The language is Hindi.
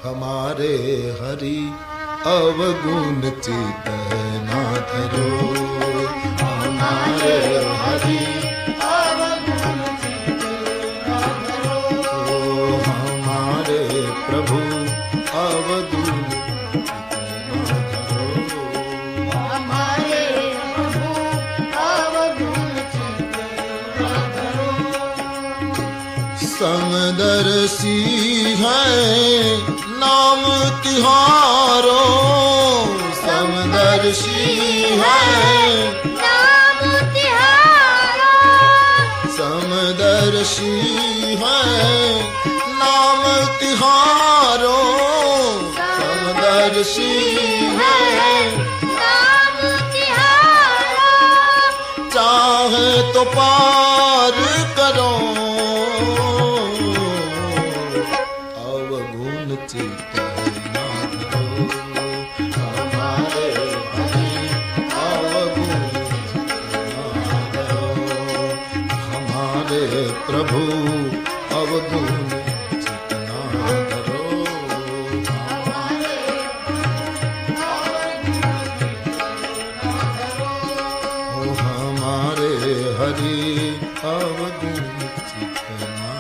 हमारे हरि अवगुण चित ना धरो, हमारे हरि अवगुण चित ना धरो, हमारे प्रभु अवगुण समदर्शी है नाम तिहारो, समदर्शी है नाम तिहारो, समदर्शी है नाम तिहारो, समदर्शी है नाम तिहारो, चाहे तो पार करो, चित ना धरो, हमारे हरि अवगुण ना धरो, हमारे प्रभु अवगुण चित ना धरो, हमारे हरि अवगुण चित ना